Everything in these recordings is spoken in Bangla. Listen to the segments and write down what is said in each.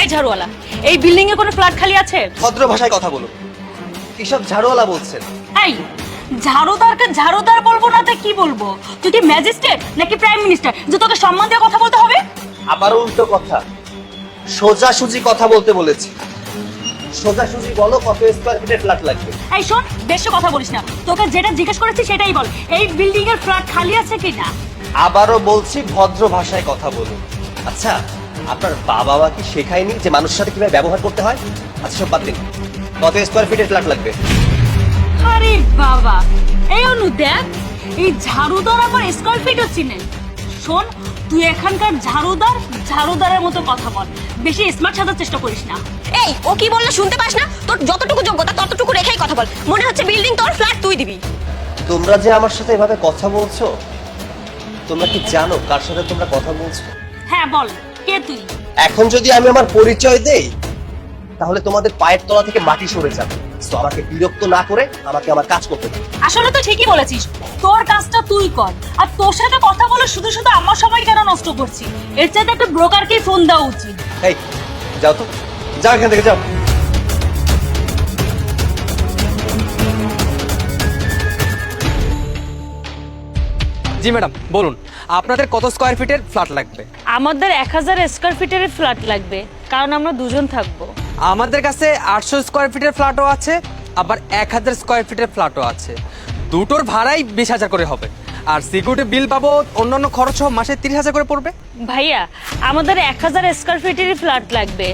এই ঝাড়ুওয়ালা, এই বিল্ডিং এ কোনো ফ্ল্যাট খালি আছে? ভদ্র ভাষায় কথা বলুন। কিসব ঝাড়ুওয়ালা বলছেন? এই ঝাড়ুদারকে ঝাড়ুদার বলবো না তো কি বলবো? তুই কি ম্যাজিস্ট্রেট নাকি প্রাইম মিনিস্টার যে তোকে সম্মান দিয়ে কথা বলতে হবে? আবার উল্টো কথা, সোজাসুজি কথা বলতে বলেছি। সোজাসুজি বলো, কত স্কয়ার ফিটের ফ্ল্যাট লাগবে? এই শোন, বেশি কথা বলিস না। তোকে যেটা জিজ্ঞেস করেছি সেটাই বল, এই বিল্ডিং এর ফ্ল্যাট খালি আছে কি না? আবারও বলছি, ভদ্র ভাষায় কথা বলুন। আচ্ছা, আপনার বাবা কি শেখায়নি যে মানুষের সাথে কিভাবে ব্যবহার করতে হয়? আচ্ছা, সব বাদ দিন, কত স্কয়ার ফিটের ফ্ল্যাট লাগবে? আরে বাবা, এই অনু দেখ, এই ঝাড়ুদার আবার স্কয়ার ফিটও চিনে। শোন, তুই এখানকার ঝাড়ুদারের মতো কথা বল, বেশি স্মার্ট সাজার চেষ্টা করিস না। এই ও কি বললো শুনতে পাস না? তোর যতটুকু যোগ্যতা ততটুকু রেখেই কথা বল। মনে হচ্ছে বিল্ডিং তোর, ফ্ল্যাট তুই দিবি। তোমরা যে আমার সাথে এভাবে কথা বলছো, তোমরা কি জানো কার সাথে তোমরা কথা বলছো? হ্যাঁ বল, কে তুই? এখন যদি আমি আমার পরিচয় দেই, তাহলে তোমাদের পায়ের তলা থেকে মাটি সরে যাবে। তো আমাকে বিরক্ত না করে আমাকে আমার কাজ করতে দাও। আসলে তো ঠিকই বলেছিস, তোর কাজটা তুই কর। আর তোর সাথে কথা বলে শুধু শুধু আমার সময় কেন নষ্ট করছিস? এর চাইতে একটা ব্রোকারকে ফোন দেওয়া উচিত। এই যাও তো, যাও এখান থেকে, যাও। জি ম্যাডাম, বলুন আপনাদের কত স্কয়ার ফিটের ফ্ল্যাট লাগবে? আমাদের 1000 স্কয়ার ফিটের ফ্ল্যাট লাগবে, কারণ আমরা দুজন থাকবো। আমাদের কাছে 800 স্কয়ার ফিটের ফ্ল্যাটও আছে, আবার 1000 স্কয়ার ফিটের ফ্ল্যাটও আছে। দুটোর ভাড়াই 20,000 করে হবে। আর সিকিউরিটি বিল পাবো, অন্যান্য খরচ সহ মাসে 30,000 করে পড়বে। ভাইয়া, আমাদের 1000 স্কয়ার ফিটের ফ্ল্যাট লাগবে।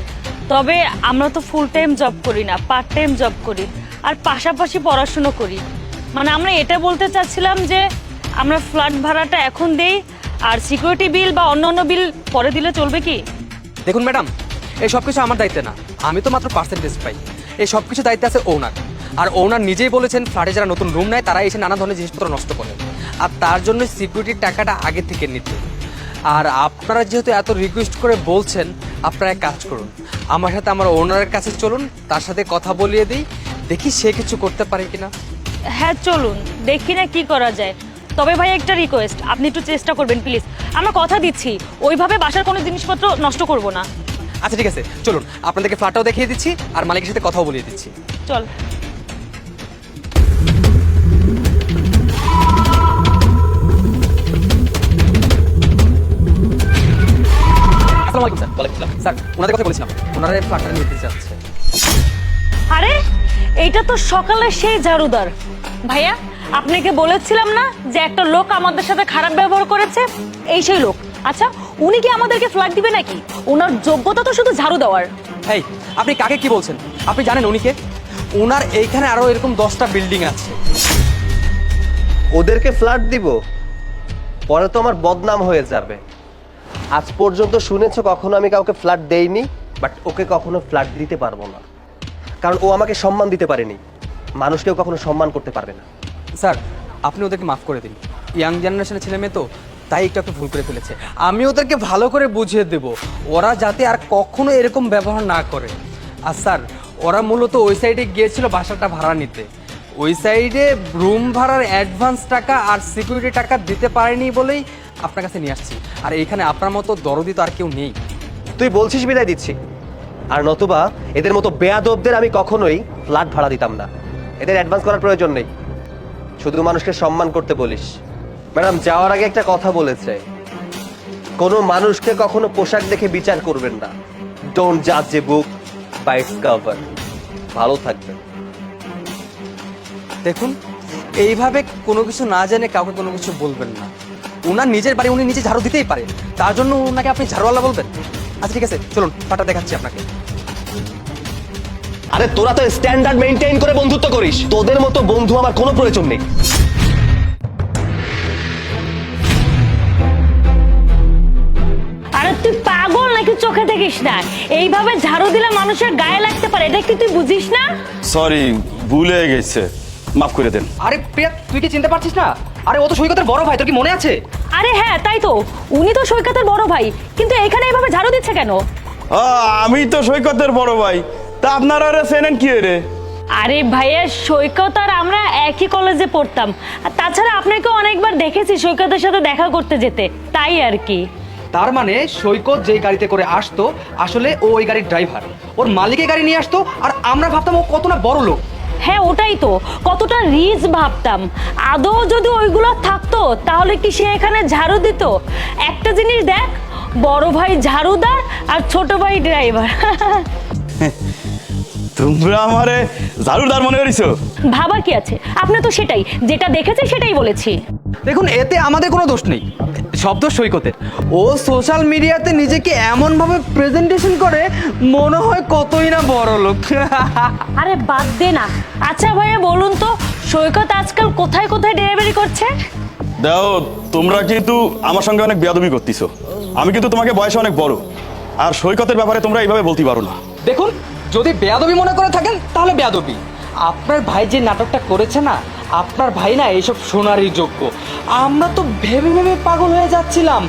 তবে আমরা তো ফুল টাইম জব করি না, পার্ট টাইম জব করি, আর পাশাপাশি পড়াশোনা করি। মানে আমরা এটা বলতে চাচ্ছিলাম যে আমরা ফ্ল্যাট ভাড়াটা এখন দেই, আর সিকিউরিটি বিল বা অন্যান্য বিল পরে দিলে চলবে কি? দেখুন ম্যাডাম, এই সব কিছু আমার দায়িত্বে না, আমি তো মাত্র পার্সেন্টেজ পাই। এই সব কিছু দায়িত্বে আছে ওনার। আর ওনার নিজেই বলেছেন ফ্ল্যাটে যারা নতুন রুম নেয় তারা এসে নানা ধরনের জিনিসপত্র নষ্ট করে, আর তার জন্য সিকিউরিটির টাকাটা আগে থেকে নিতে। আর আপনারা যেহেতু এত রিকোয়েস্ট করে বলছেন, আপনারা এক কাজ করুন, আমার সাথে আমার ওনারের কাছে চলুন, তার সাথে কথা বলিয়ে দিই, দেখি সে কিছু করতে পারে কিনা। হ্যাঁ চলুন, দেখি না কি করা যায়। তবে ভাই একটা রিকোয়েস্ট, আপনি একটু চেষ্টা করবেন প্লিজ। আমরা কথা দিচ্ছি ওইভাবে বাসার কোনো জিনিসপত্র নষ্ট করব না। আচ্ছা ঠিক আছে, চলুন আপনাদেরকে ফ্ল্যাটটাও দেখিয়ে দিচ্ছি আর মালিকের সাথে কথাও বলিয়ে দিচ্ছি। চল। আসসালামু আলাইকুম স্যার। ওয়ালাইকুম আসসালাম। স্যার, ওনাদের কথা বলেছিলাম, ওনারা এই ফ্ল্যাটটা নিতে চাচ্ছে। আরে এইটা তো সকালে সেই ঝাড়ুদার। ভাইয়া, আপনাকে বলেছিলাম না যে একটা লোক আমাদের সাথে খারাপ ব্যবহার করেছে? এই সেই লোক। আচ্ছা, উনি কি আমাদেরকে ফ্ল্যাট দিবে নাকি? ওনার যোগ্যতা তো শুধু ঝাড়ু দেওয়ার। এই, আপনি কাকে কি বলছেন? আপনি জানেন উনিকে? ওনার এইখানে আরো এরকম 10টা বিল্ডিং আছে। ওদেরকে ফ্ল্যাট দিব, পরে তো আমার বদনাম হয়ে যাবে। আজ পর্যন্ত শুনেছো কখনো আমি কাউকে ফ্ল্যাট দেইনি, বাট ওকে কখনো ফ্ল্যাট দিতে পারবো না, কারণ ও আমাকে সম্মান দিতে পারেনি। মানুষকেও কখনো সম্মান করতে পারবে না। স্যার, আপনি ওদেরকে মাফ করে দিন। ইয়াং জেনারেশনের ছেলে মেয়ে তো, তাই একটু ভুল করে ফেলেছে। আমি ওদেরকে ভালো করে বুঝিয়ে দেব, ওরা যাতে আর কখনো এরকম ব্যবহার না করে। আর স্যার, ওরা মূলত ওই সাইডে গিয়েছিল বাসাটা ভাড়া নিতে। ওই সাইডে রুম ভাড়ার অ্যাডভান্স টাকা আর সিকিউরিটি টাকা দিতে পারেনি বলেই আপনার কাছে নিয়ে আসছি। আর এইখানে আপনার মতো দরদি তো আর কেউ নেই। তুই বলছিস বিদায় দিচ্ছি, আর নতুবা এদের মতো বেয়াদবদের আমি কখনোই ফ্ল্যাট ভাড়া দিতাম না। এদের অ্যাডভান্স করার প্রয়োজন নেই, শুধু মানুষকে সম্মান করতে বলিস। ম্যাডাম যাওয়ার আগে একটা কথা বলেছে, কোনো মানুষকে কখনো পোশাক দেখে বিচার করবেন না। ডোন্ট জাজ এ বুক বাই ইটস কভার। ভালো থাকবেন। দেখুন, এইভাবে কোনো কিছু না জেনে কাউকে কোনো কিছু বলবেন না। ওনার নিজের বাড়ি, উনি নিজে ঝাড়ু দিতেই পারে, তার জন্য ওনাকে আপনি ঝাড়ুওয়ালা বলবেন? আচ্ছা ঠিক আছে, চলুন ফ্ল্যাটটা দেখাচ্ছি আপনাকে। আরে তোরা তো স্ট্যান্ডার্ড মেইনটেইন করে বন্ধুত্ব করিস, তোদের মতো বন্ধু আমার কোনো প্রয়োজন নেই। আরে তুই পাগল নাকি চোখে দেখিস না? এইভাবে ঝাড়ু দিলে মানুষের গায়ে লাগতে পারে, এটা কি তুই বুঝিস না? সরি, ভুল হয়ে গেছে, মাফ করে দেন। আরে প্রিয়া, তুই কি চিনতে পারছিস না? আরে ও তো সৈকতের বড় ভাই, তোর কি মনে আছে? আরে হ্যাঁ তাই তো, উনি তো সৈকতের বড় ভাই, কিন্তু এখানে এইভাবে ঝাড়ু দিচ্ছে কেন? আমি তো সৈকতের বড় ভাই, তা আপনারা ওরা চেনেন কি রে? আরে ভাইয়া, সৈকত আর আমরা একই কলেজে পড়তাম, আর তাছাড়া আপনাকে অনেকবার দেখেছি সৈকতের সাথে দেখা করতে যেতে, তাই আর কি। তার মানে সৈকত যেই গাড়িতে করে আসতো আসলে ও ওই গাড়ির ড্রাইভার, ওর মালিকের গাড়ি নিয়ে আসতো, আর আমরা ভাবতাম ও কত না বড় লোক। হ্যাঁ ওটাই তো, কতটা রিচ ভাবতাম। আদৌ যদি ওইগুলো থাকতো তাহলে কি সে এখানে ঝাড়ু দিত? একটা জিনিস দেখ, বড় ভাই ঝাড়ুদার আর ছোট ভাই ড্রাইভার। তোমরা আমারে ঝাড়ুদার মনে করিছো? ভাবার কি আছে, আপনি তো সেটাই, যেটা দেখেছে সেটাই বলেছি। দেখুন, এতে আমাদের কোনো দোষ নেই, সব দোষ সৈকতের। ও সোশ্যাল মিডিয়াতে নিজেকে এমনভাবে প্রেজেন্টেশন করে মনে হয় কতই না বড় লোক। আরে বাদ দে না। আচ্ছা ভাইয়া বলুন তো, সৈকত আজকাল কোথায় কোথায় ডেলিভারি করছে? দাও, তোমরা কিন্তু আমার সঙ্গে অনেক বেয়াদবি করতেছো। আমি কিন্তু তোমাকে বয়সে অনেক বড়, আর সৈকতের ব্যাপারে তোমরা এইভাবে বলতে পারো না। দেখুন, যদি বেয়াদবি মনে করে থাকেন তাহলে বেয়াদবি। আপনার ভাই যে নাটকটা করেছে না, আপনার ভাই না এইসব শোনারই যোগ্য। আমরা তো ভেবে ভেবে পাগল হয়ে যাচ্ছিলাম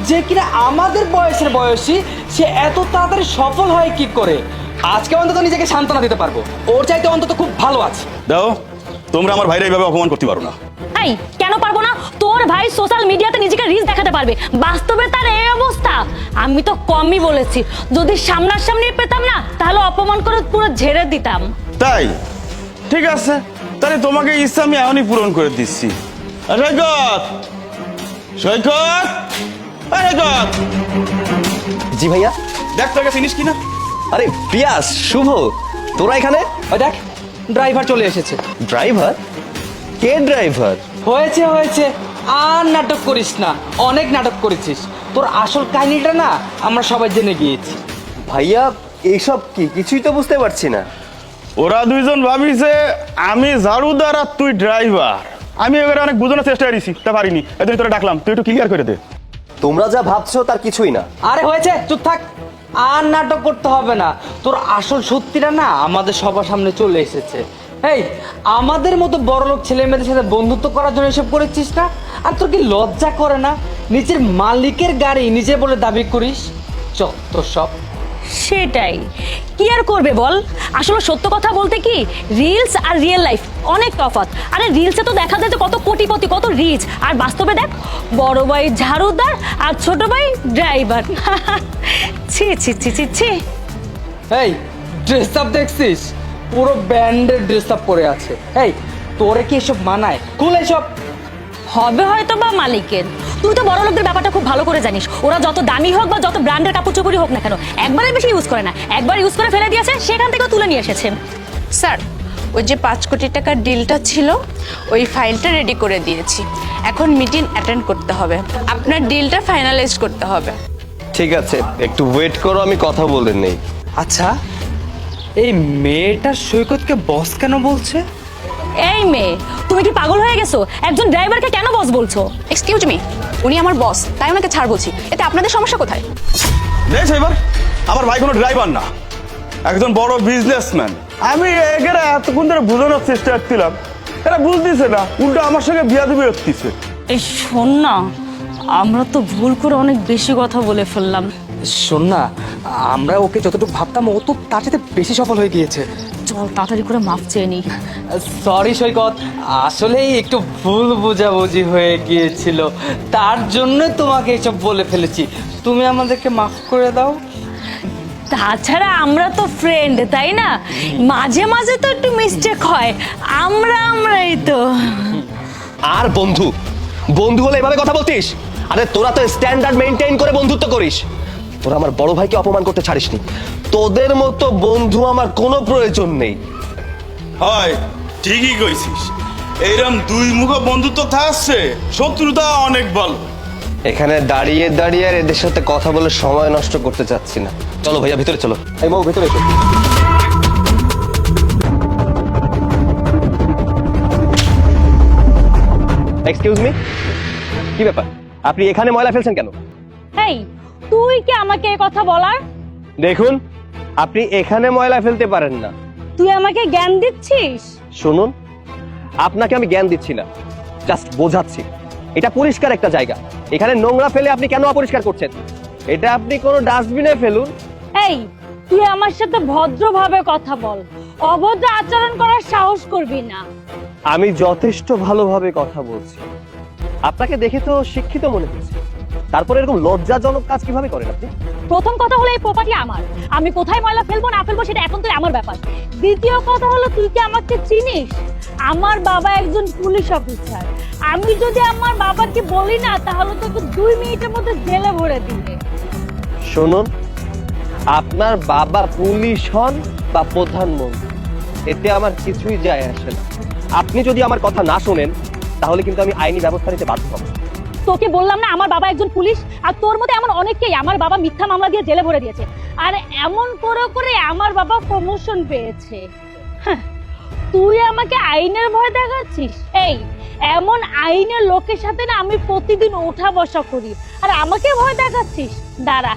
যে কিনা আমাদের বয়সের বয়সী সে এত তাড়াতাড়ি সফল হয় কি করে। আজকে অন্তত নিজেকে সান্ত্বনা দিতে পারবো, ওর চাইতে অন্তত খুব ভালো আছে। দাও, তোমরা আমার ভাইরা এইভাবে অপমান করতে পারো না। এই কেন পারবো না? তোর ভাই সোশ্যাল মিডিয়াতে নিজেকে রিচ দেখাতে পারবে, বাস্তবে তার এই অবস্থা। আমি তো কমই বলেছি, যদি সামনাসামনি পেতাম না তাহলে অপমান করে পুরো ঝেড়ে দিতাম। তাই ঠিক আছে, তাহলে তোমাকে ইচ্ছা আমি এখনই পূরণ করে দিচ্ছি। সৈকত, সৈকত, সৈকত, জি ভাইয়া। দেখ তোকে চিনিস কিনা। আরে পিয়াস, শুভ, তোরা এখানে? ওই দেখ, ড্রাইভার চলে এসেছে। ড্রাইভার? কে ড্রাইভার? হয়েছে হয়েছে, আর নাটক করিস না, অনেক নাটক করেছিস। তোর আসল কাহিনীটা না আমরা সবাই জেনে গিয়েছি। ভাইয়া এইসব কি, কিছুই তো বুঝতে পারছি না। ওরা দুইজন ভাবিছে আমি ঝাড়ুদার আর তুই ড্রাইভার। আমি এবারে অনেক বোঝানোর চেষ্টা করেছি, তা পারিনি। এদিন তোরা ডাকলাম, তুই একটু ক্লিয়ার করে দে। তোমরা যা ভাবছো তার কিছুই না। আরে হয়েছে, চুপ থাক, আর নাটক করতে হবে না। তোর আসল সত্যিটা না আমাদের সবার সামনে চলে এসেছে। এই, আমাদের মতো বড়লোক ছেলে মেয়েদের সাথে বন্ধুত্ব করার জন্য এসব করেছিস না? আর তোর কি লজ্জা করে না নিজের মালিকের গাড়ি নিজে বলে দাবি করিস? চত্ব সব। সেটাই, কি আর করবে বল। আসলে সত্য কথা বলতে কি, রিলস আর রিয়েল লাইফ অনেক তফাৎ। আরে রিলসে তো দেখা যায় যে কত কোটিপতি, কত রিচ, আর বাস্তবে দেখ, বড় ভাই ঝাড়ুদার আর ছোট ভাই ড্রাইভার। ছি ছি ছি ছি ছি। এই, ড্রেস আপ দেখছিস? পুরো ব্যান্ডের ড্রেস আপ পরে আছে। এই, তোরে কি এসব মানায়? খুলে সব। হবে হয়তো বা মালিকের। তুই তো বড় লোকদের ব্যাপারটা খুব ভালো করে জানিস। ওরা যত দামি হোক বা যত ব্র্যান্ডের কাপড় চোপড়ই হোক না কেন, একবারে বেশি ইউজ করে না, একবার ইউজ করে ফেলে দিয়েছে, সেখান থেকেও তুলে নিয়ে এসেছে। স্যার, ওই যে 5 কোটি টাকার ডিলটা ছিল, ওই ফাইলটা রেডি করে দিয়েছি। এখন মিটিং অ্যাটেন্ড করতে হবে, আপনার ডিলটা ফাইনালাইজ করতে হবে। ঠিক আছে, একটু ওয়েট করো, আমি কথা বলে নেই। আচ্ছা, এই মেয়েটা সৈকতকে বস কেন বলছে? এই মেয়ে, তুমি কি পাগল হয়ে গেছো? একজন ড্রাইভারকে কেন বস বলছো? এক্সকিউজ মি, উনি আমার বস, তাই ওনাকে ছাড় বলছি। এতে আপনাদের সমস্যা কোথায়? দেখ এবার, আমার ভাই কোনো ড্রাইভার না, একজন বড় বিজনেসম্যান। আমি এরা এতক্ষণ ধরে বোঝানোর চেষ্টা করছিলাম, এরা বুঝতেছে না, উল্টো আমার সঙ্গে বিয়াদবি হচ্ছে। এই শোন না, আমরা তো ভুল করে অনেক বেশি কথা বলে ফেললাম। শোন না, আমরা ওকে যতটুকু ভাবতাম ও তো তার সাথে বেশি সফল হয়ে গিয়েছে। চল তাড়াতাড়ি করে মাফ চেয়ে নিই। সরি সৈকত, আসলেই একটু ভুল বোঝাবুঝি হয়ে গিয়েছিল, তার জন্য তোমাকে এসব বলে ফেলেছি। তুমি আমাদেরকে মাফ করে দাও। তাছাড়া আমরা তো ফ্রেন্ড, তাই না? মাঝে মাঝে তো একটু মিস্টেক হয়, আমরাই তো। আর বন্ধু, বন্ধু হলে এভাবে কথা বলতিস? আরে তোরা তো স্ট্যান্ডার্ড মেইনটেইন করে বন্ধুত্ব করিস। তোরা আমার বড় ভাইকে অপমান করতে ছাড়িসনি। তোদের মতো বন্ধু আমার কোনো প্রয়োজন নেই। হয়, ঠিকই কইছিস। এইরকম দুই মুখ বন্ধুত্ব থাকছে, শত্রুতা অনেক ভালো। এখানে দাঁড়িয়ে দাঁড়িয়ে আর এদের সাথে কথা বলে সময় নষ্ট করতে চাচ্ছি না। চলো ভাইয়া, ভিতরে চলো। এই মৌ, ভিতরে এসো। এক্সকিউজ মি, কি ব্যাপার? আপনি এখানে ময়লা ফেলছেন কেন? এই, তুই কি আমাকে এই কথা বলার? দেখুন, আপনি এখানে ময়লা ফেলতে পারেন না। তুই আমাকে জ্ঞান দিচ্ছিস? শুনুন, আপনাকে আমি জ্ঞান দিচ্ছি না, জাস্ট বোঝাচ্ছি। এটা পরিষ্কার একটা জায়গা, এখানে নোংরা ফেলে আপনি কেন অপরিষ্কার করছেন? এটা আপনি কোনো ডাস্টবিনে ফেলুন। এই, তুই আমার সাথে ভদ্রভাবে কথা বল, অভদ্র আচরণ করার সাহস করবি না। আমি যথেষ্ট ভালোভাবে কথা বলছি। আপনাকে দেখে তো শিক্ষিত মনে হচ্ছে, তারপরে এরকম লজ্জাজনক কাজ কিভাবে করেন আপনি? প্রথম কথা হলো এই প্রপার্টি আমার, আমি কোথায় ময়লা ফেলবো না ফেলবো সেটা এখন তো আমার ব্যাপার। দ্বিতীয় কথা হলো তুই কি আমাকে চিনিস? আমার বাবা একজন পুলিশ অফিসার, আমি যদি আমার বাবাকে বলি না তাহলে তোকে 2 মিনিটের মধ্যে জেলে ভরে দিবে। শুনুন, আপনার বাবা পুলিশ হন বা প্রধানমন্ত্রী, এতে আমার কিছুই যায় আসে না। আপনি যদি আমার কথা না শোনেন তাহলে কিন্তু আমি আইনি ব্যবস্থা নিতে বাধ্য হব। তোকে বললাম না আমার বাবা একজন পুলিশ, আর তোর মতো এমন অনেককেই আমার বাবা মিথ্যা মামলা দিয়ে জেলে ভরে দিয়েছে, আর এমন করে করে আমার বাবা প্রমোশন পেয়েছে। হ্যাঁ, তুই আমাকে আইনের ভয় দেখাচ্ছিস? এই এমন আইনের লোকের সাথে না আমি প্রতিদিন ওঠা বসা করি, আর আমাকে ভয় দেখাচ্ছিস? দাঁড়া,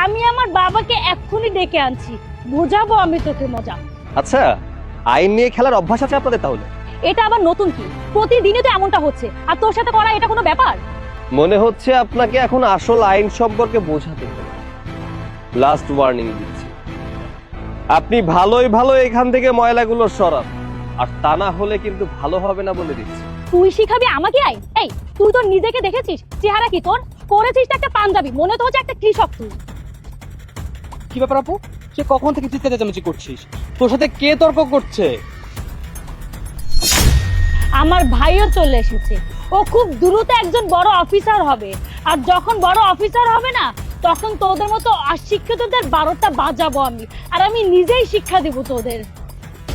আমি আমার বাবাকে এক্ষুনি ডেকে আনছি, বোঝাবো আমি তোকে মজা। আচ্ছা, আইন নিয়ে খেলার অভ্যাস আছে আপনাদের তাহলে? এটা আবার নতুন কি? প্রতিদিনই তো এমনটা হচ্ছে, আর তোর সাথে করা এটা কোনো ব্যাপার? মনে হচ্ছে আপনাকে এখন আসল আইন সম্পর্কে বোঝাতে হবে। লাস্ট ওয়ার্নিং দিচ্ছি, আপনি ভালোই ভালো এখান থেকে ময়লাগুলো সরান, আর তা না হলে কিন্তু ভালো হবে না বলে দিচ্ছি। তুই শিখাবি আমাকে আইন? এই তুই তো নিজেকে দেখেছিস? চেহারা কি তোর? করেছিস তো একটা পাঞ্জাবি, মনে তো হচ্ছে একটা কৃষক তুই। কি ব্যাপার আপু, সে কখন থেকে চিৎকার চেঁচামেচি করছিস? তোর সাথে কে তর্ক করছে? আমার ভাইও চলে এসেছে, ও খুব দ্রুত একজন বড় অফিসার হবে, আর যখন বড় অফিসার হবে না তখন তোদের মতো অশিক্ষিতদের 12টা বাজাবো আমি, আর আমি নিজেই শিক্ষা দেব তোদের।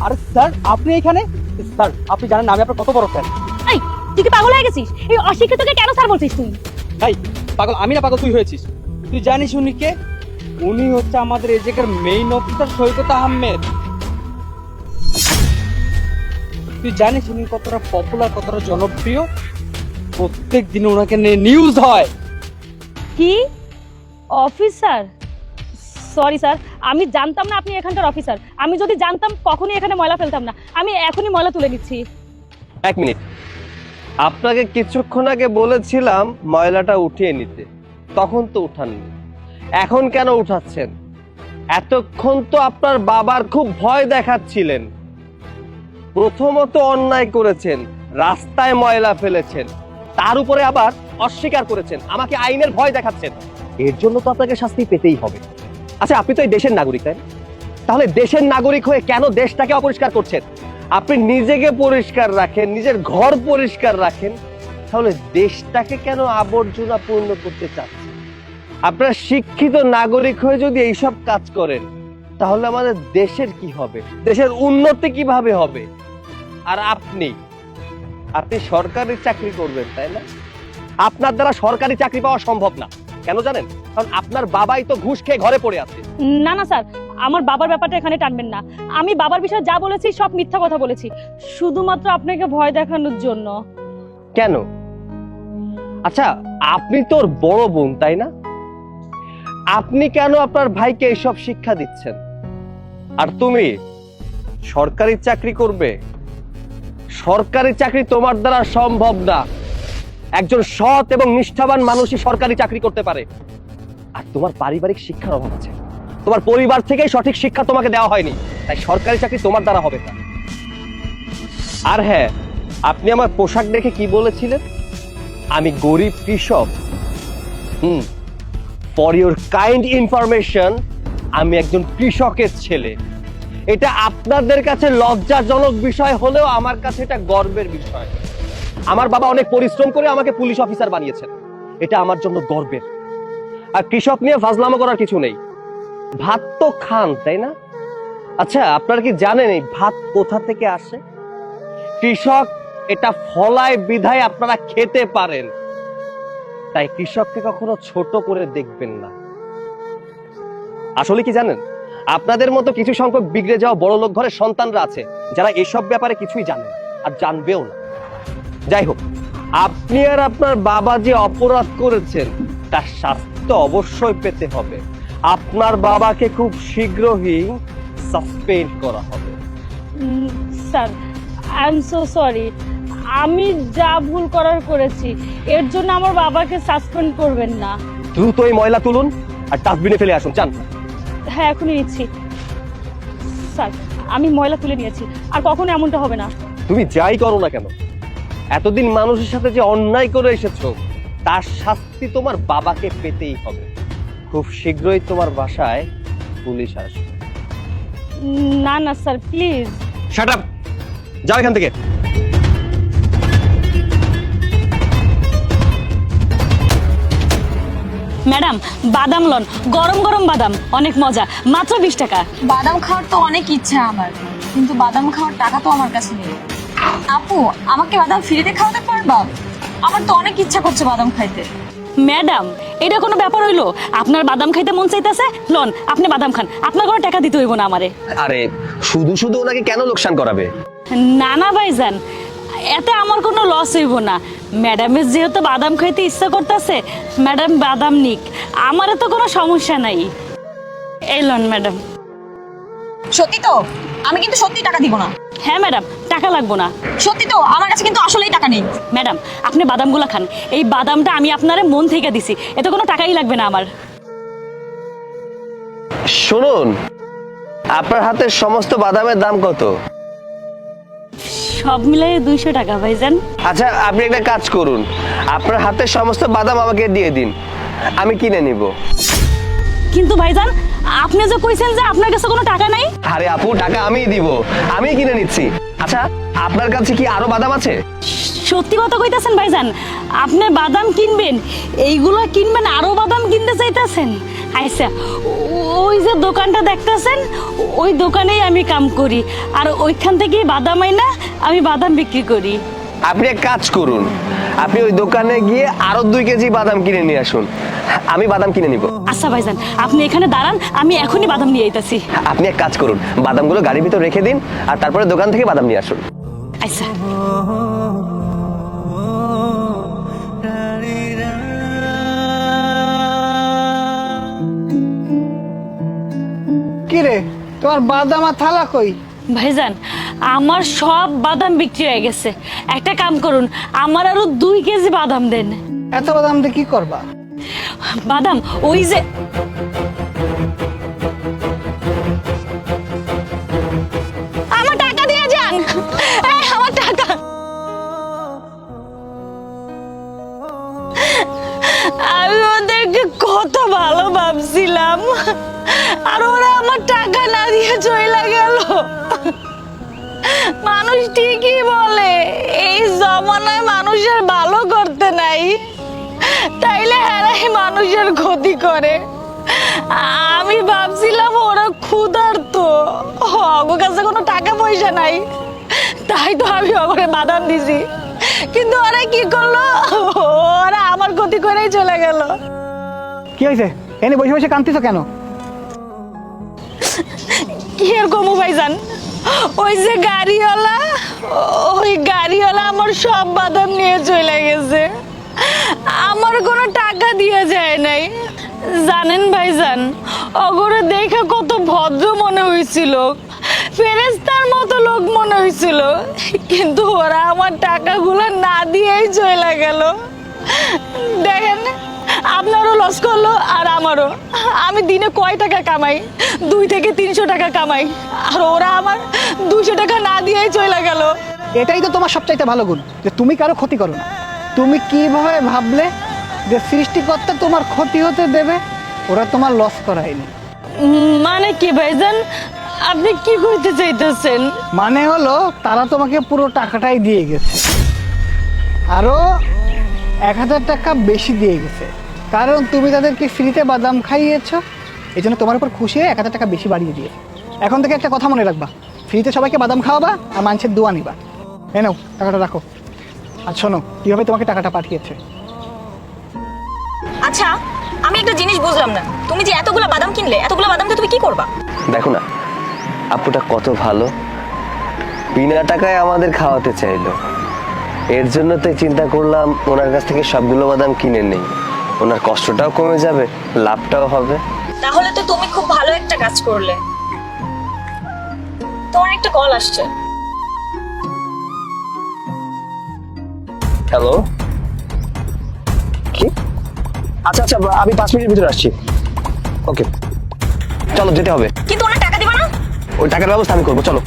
আরে স্যার, আপনি এখানে? স্যার, আপনি জানেন না আমি আপনার কত বড় ফ্যান। এই তুই কি পাগল হয়ে গেছিস? এই অশিক্ষিতকে কেন স্যার বলছিস তুই? এই পাগল আমি না, পাগল তুই হয়েছিস। তুই জানিস উনি কে? উনি হচ্ছে আমাদের এই জায়গার মেইন অফিসার সৈকত আহমেদ। তুই জানিস উনি কতটা পপুলার, কতটা জনপ্রিয়? প্রত্যেক দিন ওনাকে নিয়ে নিউজ হয়। কি অফিসার? সরি স্যার, আমি জানতাম না আপনি এখানকার অফিসার। আমি যদি জানতাম কখনই এখানে ময়লা ফেলতাম না। আমি এখনই ময়লা তুলে নিচ্ছি। এক মিনিট, আপনাকে কিছুক্ষণ আগে বলেছিলাম ময়লাটা উঠিয়ে নিতে, তখন তো উঠাননি, এখন কেন উঠাচ্ছেন? এতক্ষণ তো আপনার বাবার খুব ভয় দেখাচ্ছিলেন। প্রথমত অন্যায় করেছেন, রাস্তায় ময়লা ফেলেছেন, তার উপরে আবার অস্বীকার করেছেন, আমাকে আইনের ভয় দেখাচ্ছেন। এর জন্য তো আপনাকে শাস্তি পেতেই হবে। আচ্ছা, আপনি তো এই দেশের নাগরিক, তাই না? তাহলে দেশের নাগরিক হয়ে কেন দেশটাকে অপরিষ্কার করছেন? আপনি নিজেকে পরিষ্কার রাখেন, নিজের ঘর পরিষ্কার রাখেন, তাহলে দেশটাকে কেন আবর্জনা পূর্ণ করতে চাচ্ছেন? আপনারা শিক্ষিত নাগরিক হয়ে যদি এইসব কাজ করেন তাহলে আমাদের দেশের কি হবে? দেশের উন্নতি কিভাবে হবে? আর আপনি সরকারি চাকরি করবেন, তাই না? আপনার দ্বারা সরকারি চাকরি পাওয়া সম্ভব না। কেন জানেন? কারণ আপনার বাবাই তো ঘুষ খেয়ে ঘরে পড়ে আছে। না না স্যার, আমার বাবার ব্যাপারটা এখানে টানবেন না। আমি বাবার বিষয়ে যা বলেছি সব মিথ্যা কথা বলেছি, শুধুমাত্র আপনাকে ভয় দেখানোর জন্য। কেন? আচ্ছা, আপনি তোর বড় বোন, তাই না? আপনি কেন আপনার ভাইকে এইসব শিক্ষা দিচ্ছেন? আর তুমি সরকারি চাকরি করবে? সরকারি চাকরি তোমার দ্বারা সম্ভব না। একজন সৎ এবং নিষ্ঠাবান মানুষই সরকারি চাকরি করতে পারে। আর তোমার পারিবারিক শিক্ষার অভাব আছে, তোমার পরিবার থেকেই সঠিক শিক্ষা তোমাকে দেওয়া হয়নি, তাই সরকারি চাকরি তোমার দ্বারা হবে না। আর হ্যাঁ, আপনি আমার পোশাক দেখে কি বলেছিলেন? আমি গরিব কৃষক। ফর ইউর কাইন্ড ইনফরমেশন, আমি একজন কৃষকের ছেলে। এটা আপনাদের কাছে লজ্জাজনক বিষয় হলেও আমার কাছে এটা গর্বের বিষয়। আমার বাবা অনেক পরিশ্রম করে আমাকে পুলিশ অফিসার বানিয়েছেন, এটা আমার জন্য গর্বের। আর কৃষক নিয়ে ফাজলামো করার কিছু নেই। ভাত তো খান, তাই না? আচ্ছা, আপনারা কি জানেন এই ভাত কোথা থেকে আসে? কৃষক এটা ফলায় বিধায় আপনারা খেতে পারেন, তাই কৃষককে কখনো ছোট করে দেখবেন না। আসলে কি জানেন, আপনাদের মতো কিছু সংখ্যক বিগড়ে যাওয়া বড় লোক ঘরের সন্তানরা আছে যারা এসব ব্যাপারে কিছুই জানে না আর জানবেও না। যাই হোক, আপনি আর আপনার বাবা যে অপরাধ করেছেন তার শাস্তি অবশ্যই পেতে হবে। আপনার বাবাকে খুব শীঘ্রই সাসপেন্ড করা হবে। Sir, I am so sorry. আমি যা ভুল করার করেছি, এর জন্য আমার বাবাকে সাসপেন্ড করবেন না। দ্রুত এই ময়লা তুলুন আর ডাস্টবিনে ফেলে আসুন, যান। হ্যাঁ, এখনই নিচ্ছি স্যার। আমি ময়লা তুলে নিয়েছি, আর কখনো এমনটা হবে না। তুমি যাই করো না কেন, এতদিন মানুষের সাথে যে অন্যায় করে এসেছো তার শাস্তি তোমার বাবাকে পেতেই হবে। খুব শীঘ্রই তোমার বাসায় পুলিশ আসবে। না না স্যার প্লিজ। শাট আপ, যাও এখান থেকে। ম্যাডাম বাদাম লন, গরম গরম বাদাম, অনেক মজা, মাত্র 20 টাকা। বাদাম খাওয়ার তো অনেক ইচ্ছা আমার, কিন্তু বাদাম খাওয়ার টাকা তো আমার কাছে নেই। আপু, আমাকে বাদাম ফ্রিতে খাওয়াতে পারবা? আমার তো অনেক ইচ্ছা করছে বাদাম খাইতে। ম্যাডাম এটা কোনো ব্যাপার হইলো? আপনার বাদাম খাইতে মন চাইতেছে, লন আপনি বাদাম খান, আপনার কোনো টাকা দিতে হইব না আমারে। আরে শুধু শুধু ওনাকে কেন লোকসান করাবে? না না ভাইজান, এতে আমার কোনো লস হইব না। ম্যাডামের যেহেতু বাদাম খাইতে ইচ্ছা করতেছে, ম্যাডাম বাদাম নিক, আমারও তো কোনো সমস্যা নাই। এই লন ম্যাডাম। সত্যি তো? আমি কিন্তু সত্যি টাকা দিব না। হ্যাঁ ম্যাডাম, টাকা লাগবো না। সত্যি তো? আমার কাছে কিন্তু আসলেই টাকা নেই। ম্যাডাম আপনি বাদামগুলো খান, এই বাদামটা আমি আপনারে মন থেকে দিছি, এতে কোনো টাকাই লাগবে না আমার। শুনুন, আপনার হাতের সমস্ত বাদামের দাম কত? সব মিলাই 200 টাকা ভাইজান। আচ্ছা আপনি একটা কাজ করুন, আপনার হাতের সমস্ত বাদাম আমাকে দিয়ে দিন, আমি কিনে নিব। কিন্তু ভাইজান আপনি যে কইছেন যে আপনার কাছে কোনো টাকা নাই। আরে আপু, টাকা আমিই দিব, আমিই কিনে নিচ্ছি। আচ্ছা আপনার কাছে কি আরো বাদাম আছে? সত্যি কথা কইতাছেন ভাইজান? আপনি বাদাম কিনবেন, এইগুলো কিনবেন, আরো বাদাম কিনতে চাইতেছেন? আচ্ছা, ওই যে দোকানটা দেখতেছেন, ওই দোকানেই আমি কাম করি, আর ওইখান থেকেই বাদাম আইনা আমি বাদাম বিক্রি করি। আপনি এক কাজ করুন, আপনি ওই দোকানে গিয়ে আরো 2 কেজি বাদাম কিনে নিয়ে আসুন, আমি বাদাম কিনে নিব। আচ্ছা ভাইজান আপনি এখানে দাঁড়ান, আমি এখনই বাদাম নিয়ে আইতাছি। আপনি এক কাজ করুন, বাদামগুলো গাড়ির ভিতর রেখে দিন, আর তারপরে দোকান থেকে বাদাম নিয়ে আসুন। আচ্ছা। কি রে, তোমার বাদাম আর থালা কই? ভাইজান আমার সব বাদাম বিক্রি হয়ে গেছে, একটা কাম করুন, আমার আরো 2 কেজি বাদাম দেন। এত বাদাম দিয়ে কি করবা? বাদাম ওই যে আমার টাকা দিয়ে যান, এই, আমার টাকা। আমি ওদেরকে কত ভালো ভাবছিলাম, আর ওরা আমার টাকা না দিয়ে চলে গেল। মানুষ ঠিকই বলে এই জমানায় মানুষের ভালো করতে নাই, তাইলে হেরাই মানুষের ক্ষতি করে। আমি ভাবছিলাম ওরা ক্ষুধার্ত, ওর কাছে কোনো টাকা পয়সা নাই, তাই তো আমি ওরে বাদাম দিছি, কিন্তু ওরা কি করলো, ওরা আমার ক্ষতি করেই চলে গেল। কি হয়েছে? এনে বসে বসে কাঁদতেছো কেন? কি এরকম ভাইজান, ওই যে গাড়িওয়ালা, ওই গাড়িওয়ালা আমার সব বাদাম নিয়ে চলে গেছে, আমার কোনো টাকা দিয়ে যায় নাই। জানেন ভাইজান, অগরে দেখে কত ভদ্র মনে হয়েছিল, ফেরেশতার মতো লোক মনে হয়েছিল, কিন্তু ওরা আমার টাকাগুলো না দিয়েই চলে গেল। দেখেন আপনারও লস করলো আর আমারও। আমি দিনে কয় টাকা কামাই? 2 থেকে 300 টাকা কামাই, আর ওরা আমার 200 টাকা না দিয়েই চলে গেল। এটাই তো তোমার সবচাইতে ভালো গুণ, যে তুমি কারো ক্ষতি করো না। তুমি কিভাবে ভাবলে যে সৃষ্টিকর্তা তোমার ক্ষতি হতে দেবে? ওরা তোমার লস করায়নি। মানে কি ভাইজান, আপনি কি করতে চাইতেছেন? মানে হলো তারা তোমাকে পুরো টাকাটাই দিয়ে গেছে, আরো 1000 টাকা বেশি দিয়ে গেছে, কারণ তুমি তাদেরকে ফ্রিতে বাদাম খাইয়েছো, এই জন্য তোমার উপর খুশি হয়ে 1000 টাকা বেশি বাড়িয়ে দিয়েছে। এখন থেকে একটা কথা মনে রাখবা, ফ্রিতে সবাইকে বাদাম খাওয়াবা আর মানুষের দোয়া নিবা। এই নাও টাকাটা রাখো, আর শোনো কীভাবে তোমাকে টাকাটা পাঠিয়েছে। আচ্ছা, আমি একটা জিনিস বুঝলাম না, তুমি যে এতগুলো বাদাম কিনলে, এতগুলো বাদাম দিয়ে তুমি কি করবা? দেখো না আপুটা কত ভালো, বিনা টাকায় আমাদের খাওয়াতে চাইলো, এর জন্য তো চিন্তা করলাম ওনার কাছ থেকে সবগুলো বাদাম কিনে নেই, ওনার কষ্টটাও কমে যাবে, লাভটাও হবে। তাহলে তো তুমি খুব ভালো একটা কাজ করলে। তোমার একটা কল আসছে। হ্যালো, কি? আচ্ছা আচ্ছা, আমি 5 মিনিটের ভিতরে আসছি। ওকে চলো, যেতে হবে। কিন্তু ওরা টাকা দিবা না? ওই টাকার ব্যবস্থা আমি করবো, চলো।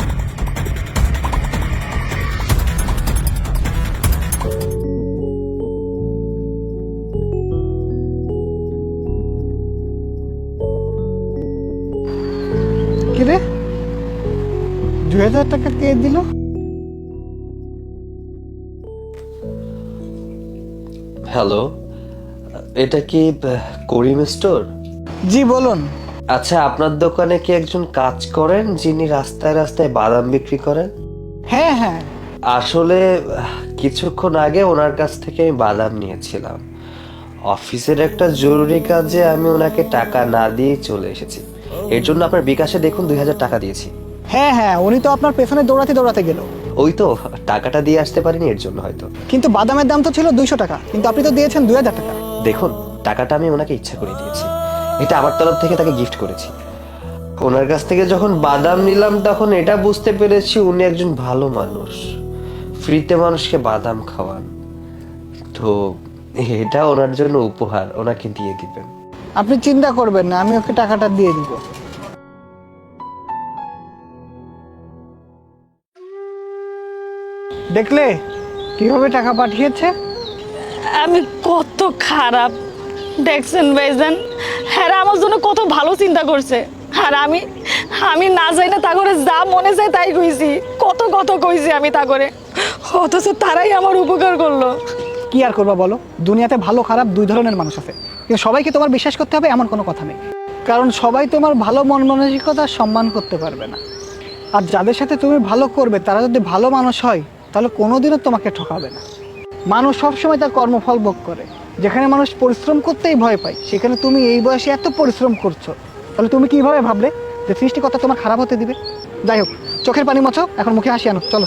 2,000 টাকা কে দিল? হ্যালো, এটা কি করিম স্টোর? জি বলুন। আচ্ছা, আপনার দোকানে কি একজন কাজ করেন যিনি রাস্তায় রাস্তায় বাদাম বিক্রি করেন? হ্যাঁ হ্যাঁ, আসলে কিছুক্ষণ আগে ওনার কাছ থেকে আমি বাদাম নিয়েছিলাম। অফিসের একটা জরুরি কাজে আমি ওনাকে টাকা না দিয়ে চলে এসেছি। এর জন্য আপনার বিকাশে দেখুন 2,000 টাকা দিয়েছি। হ্যাঁ হ্যাঁ, উনি তো আপনার পেছনে দৌড়াতে দৌড়াতে গেল। ওই তো টাকাটা দিয়ে আসতে পারিনি, এর জন্য হয়তো। কিন্তু বাদামের দাম তো ছিল 200 টাকা, কিন্তু আপনি তো দিয়েছেন 2,000 টাকা। দেখুন, টাকাটা আমি ওনাকে ইচ্ছা করে দিয়েছি, এটা আমার তরফ থেকে তাকে গিফট করেছি। ওনার কাছ থেকে যখন বাদাম নিলাম তখন এটা বুঝতে পেরেছি উনি একজন ভালো মানুষ, ফ্রিতে মানুষকে বাদাম খাওয়ান। তো এটা ওনার জন্য উপহার, ওনাকে দিয়ে দিবেন। আপনি চিন্তা করবেন না, আমি ওকে টাকাটা দিয়ে দিব। দেখলে কিভাবে টাকা পাঠিয়েছে? আমি কত খারাপ দেখছেন ভাইজান, হ্যাঁ আমার জন্য কত ভালো চিন্তা করছে। আর আমি না যাই না তা করে যা মনে চাই তাই কইছি, কত কইছি আমি তা করে, অথচ তারাই আমার উপকার করলো। কি আর করবা বলো, দুনিয়াতে ভালো খারাপ দুই ধরনের মানুষ আছে, কিন্তু সবাইকে তোমার বিশ্বাস করতে হবে এমন কোনো কথা নেই। কারণ সবাই তোমার ভালো মন মানসিকতা সম্মান করতে পারবে না। আর যাদের সাথে তুমি ভালো করবে তারা যদি ভালো মানুষ হয় তাহলে কোনোদিনও তোমাকে ঠকাবে না। মানুষ সবসময় তার কর্মফল ভোগ করে। যেখানে মানুষ পরিশ্রম করতেই ভয় পায়, সেখানে তুমি এই বয়সে এত পরিশ্রম করছো, তাহলে তুমি কিভাবে ভাবলে যে সৃষ্টিকর্তা তোমার খারাপ হতে দিবে? যাই হোক, চোখের পানি মোছো, এখন মুখে হাসি আনো, চলো।